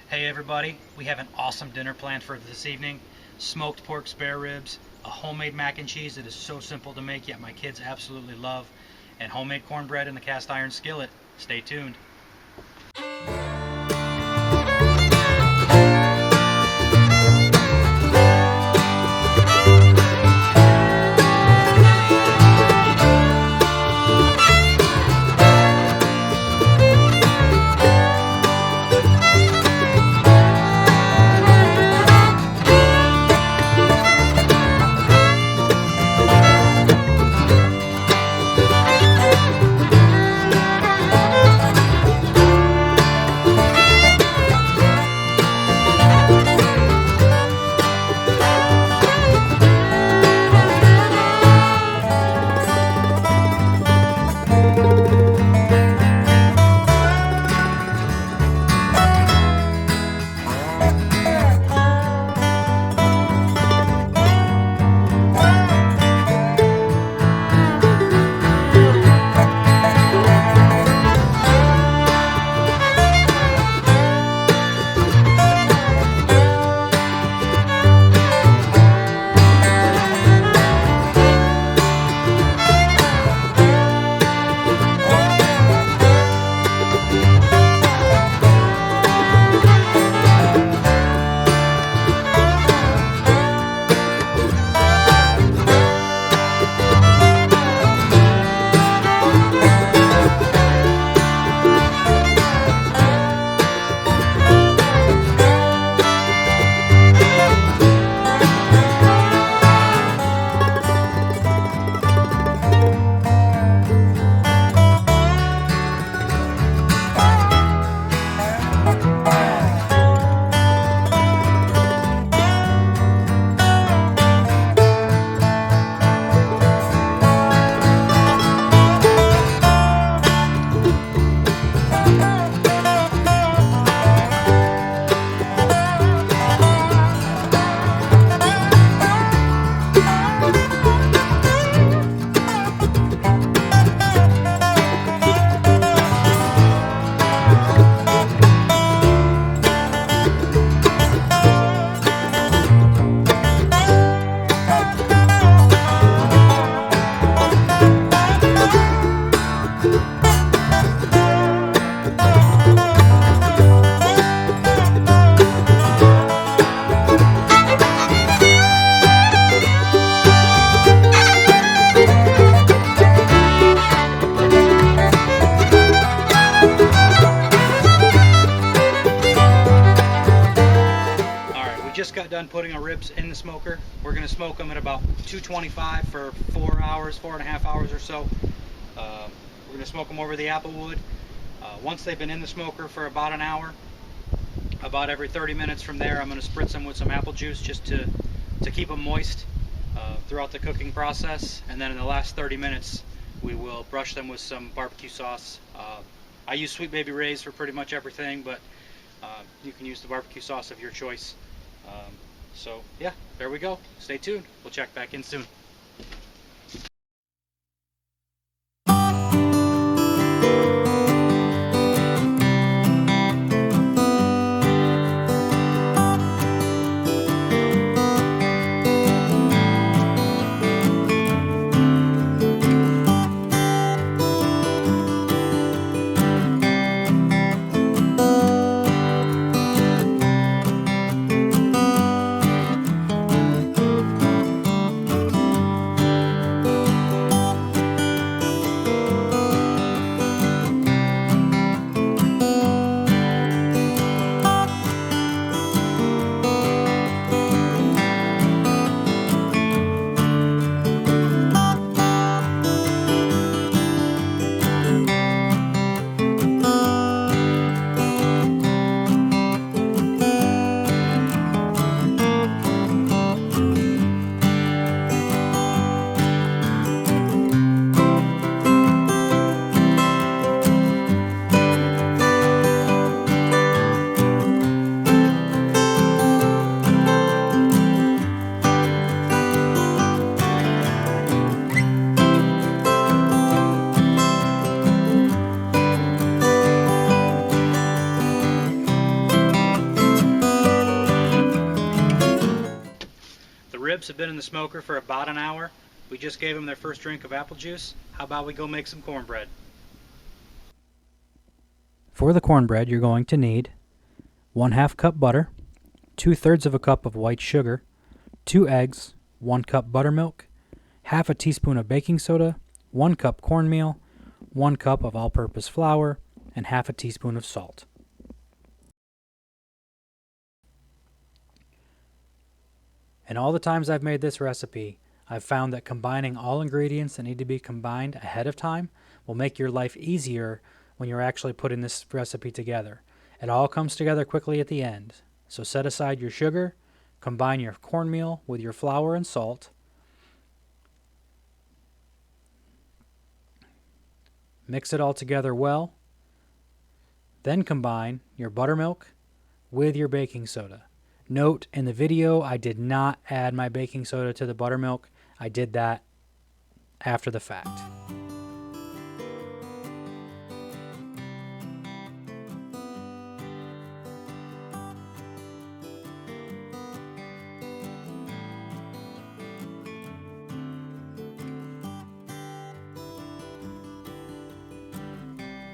Hey everybody, we have an awesome dinner planned for this evening. Smoked pork spare ribs, a homemade mac and cheese that is so simple to make yet my kids absolutely love, and homemade cornbread in the cast iron skillet. Stay tuned. Just got done putting our ribs in the smoker. We're going to smoke them at about 225 for 4 hours, 4.5 hours or so. We're going to smoke them over the apple wood. Once they've been in the smoker for about an hour, about every 30 minutes from there, I'm going to spritz them with some apple juice just to keep them moist throughout the cooking process. And then in the last 30 minutes, we will brush them with some barbecue sauce. I use Sweet Baby Ray's for pretty much everything, but you can use the barbecue sauce of your choice. So yeah, there we go. Stay tuned. We'll check back in soon. been in the smoker for about an hour. We just gave them their first drink of apple juice. How about we go make some cornbread? For the cornbread, you're going to need 1/2 cup butter, 2/3 of a cup of white sugar, 2 eggs, 1 cup buttermilk, half a teaspoon of baking soda, 1 cup cornmeal, 1 cup of all-purpose flour, and half a teaspoon of salt. And all the times I've made this recipe, I've found that combining all ingredients that need to be combined ahead of time will make your life easier when you're actually putting this recipe together. It all comes together quickly at the end. So set aside your sugar, combine your cornmeal with your flour and salt, mix it all together well, then combine your buttermilk with your baking soda. Note, in the video, I did not add my baking soda to the buttermilk. I did that after the fact.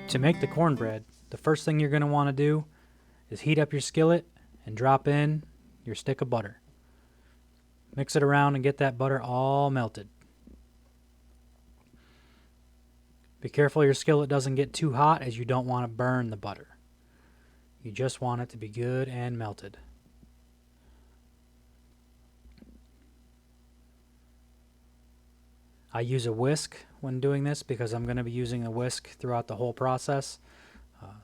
To make the cornbread, the first thing you're going to want to do is heat up your skillet and drop in your stick of butter. Mix it around and get that butter all melted. Be careful your skillet doesn't get too hot, as you don't want to burn the butter. You just want it to be good and melted. I use a whisk when doing this because I'm going to be using a whisk throughout the whole process.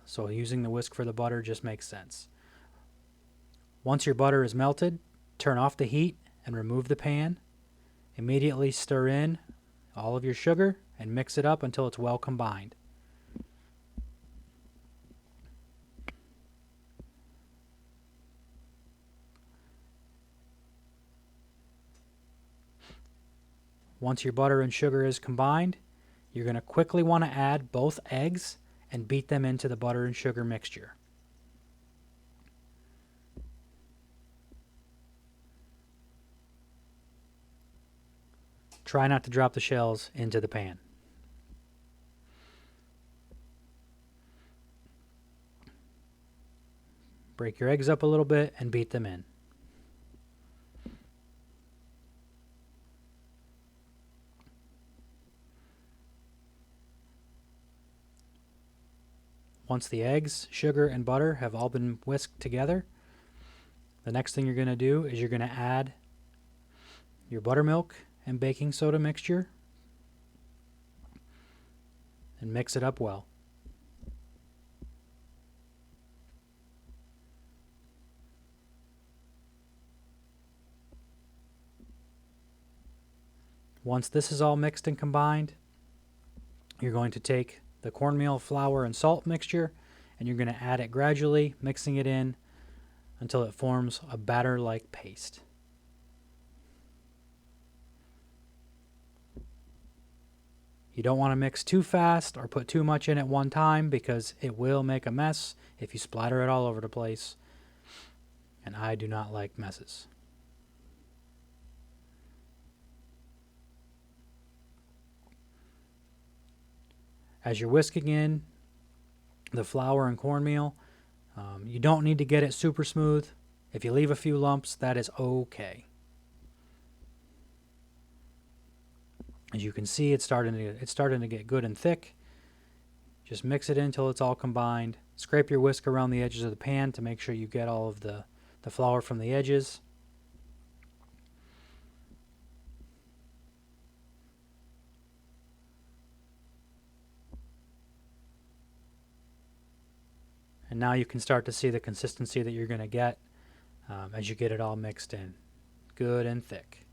So using the whisk for the butter just makes sense. Once your butter is melted, turn off the heat and remove the pan. Immediately stir in all of your sugar and mix it up until it's well combined. Once your butter and sugar is combined, you're going to quickly want to add both eggs and beat them into the butter and sugar mixture. Try not to drop the shells into the pan. Break your eggs up a little bit and beat them in. Once the eggs, sugar, and butter have all been whisked together, the next thing you're going to do is you're going to add your buttermilk and baking soda mixture and mix it up well. Once this is all mixed and combined, you're going to take the cornmeal, flour, and salt mixture, and you're going to add it gradually, mixing it in until it forms a batter-like paste. You don't want to mix too fast or put too much in at one time because it will make a mess if you splatter it all over the place, and I do not like messes. As you're whisking in the flour and cornmeal, you don't need to get it super smooth. If you leave a few lumps, that is okay. As you can see, it's starting to get good and thick. Just mix it in until it's all combined. Scrape your whisk around the edges of the pan to make sure you get all of the flour from the edges. And now you can start to see the consistency that you're going to get as you get it all mixed in. Good and thick.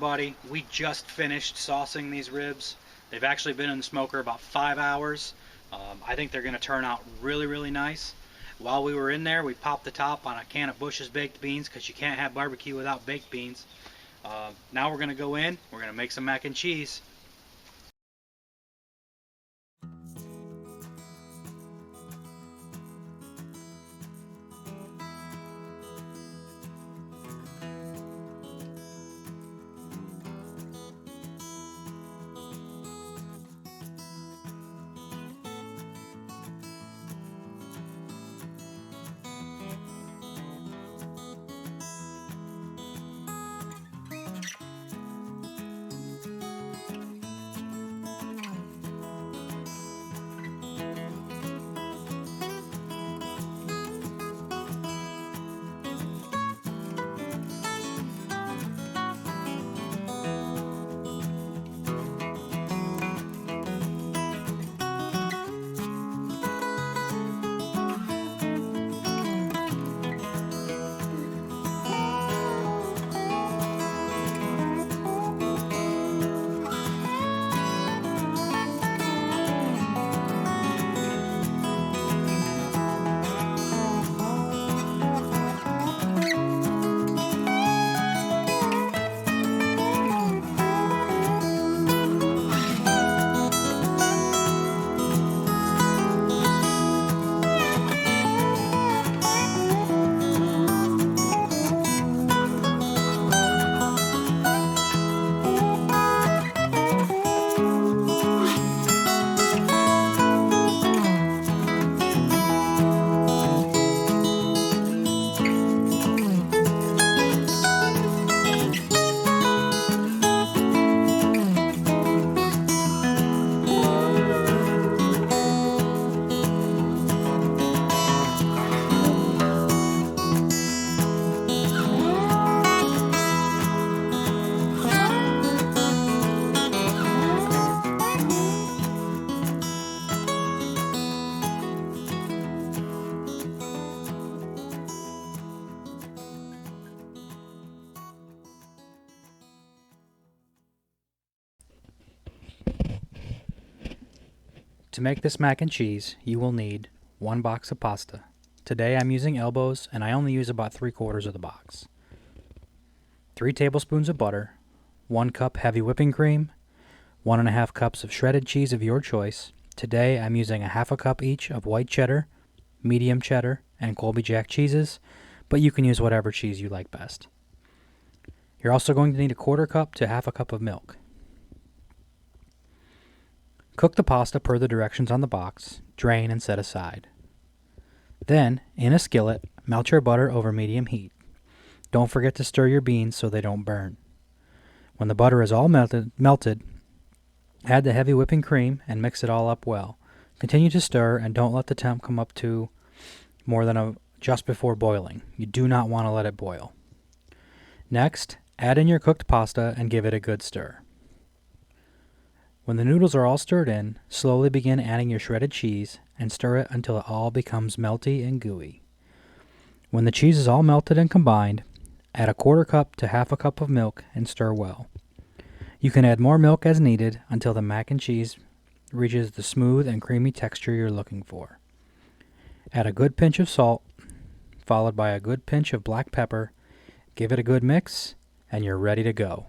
everybody. We just finished saucing these ribs. They've actually been in the smoker about 5 hours. I think they're going to turn out really, really nice. While we were in there, we popped the top on a can of Bush's baked beans because you can't have barbecue without baked beans. Now we're going to go in, we're going to make some mac and cheese. To make this mac and cheese, you will need 1 box of pasta. Today I'm using elbows and I only use about 3/4 of the box. 3 tablespoons of butter, 1 cup heavy whipping cream, 1.5 cups of shredded cheese of your choice. Today I'm using a 1/2 cup each of white cheddar, medium cheddar, and Colby Jack cheeses, but you can use whatever cheese you like best. You're also going to need 1/4 cup to 1/2 cup of milk. Cook the pasta per the directions on the box, drain and set aside. Then, in a skillet, melt your butter over medium heat. Don't forget to stir your beans so they don't burn. When the butter is all melted, add the heavy whipping cream and mix it all up well. Continue to stir and don't let the temp come up to more than just before boiling. You do not want to let it boil. Next, add in your cooked pasta and give it a good stir. When the noodles are all stirred in, slowly begin adding your shredded cheese and stir it until it all becomes melty and gooey. When the cheese is all melted and combined, add 1/4 cup to 1/2 cup of milk and stir well. You can add more milk as needed until the mac and cheese reaches the smooth and creamy texture you're looking for. Add a good pinch of salt, followed by a good pinch of black pepper. Give it a good mix, and you're ready to go.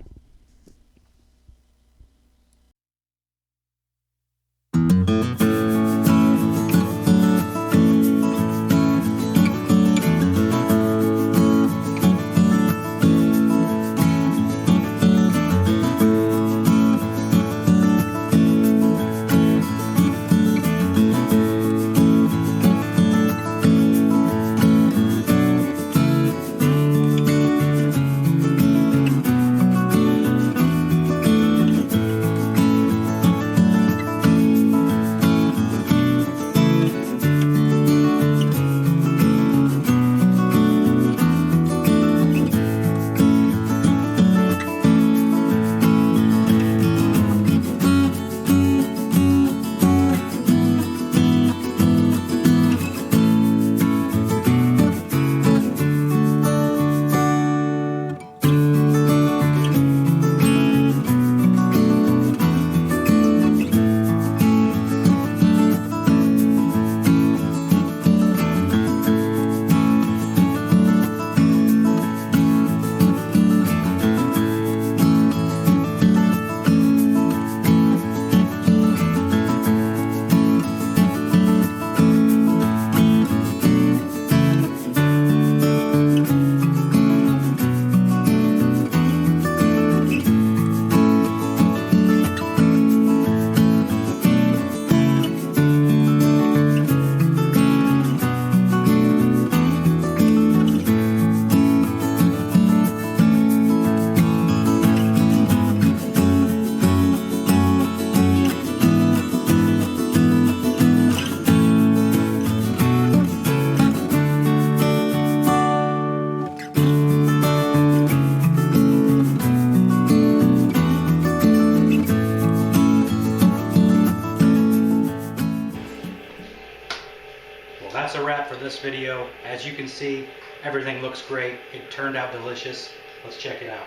this video. As you can see, everything looks great. It turned out delicious. Let's check it out.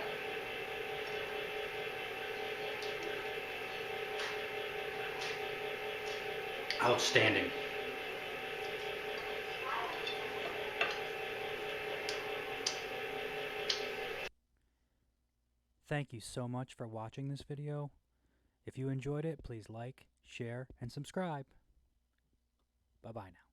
Outstanding. Thank you so much for watching this video. If you enjoyed it, please like, share, and subscribe. Bye-bye now.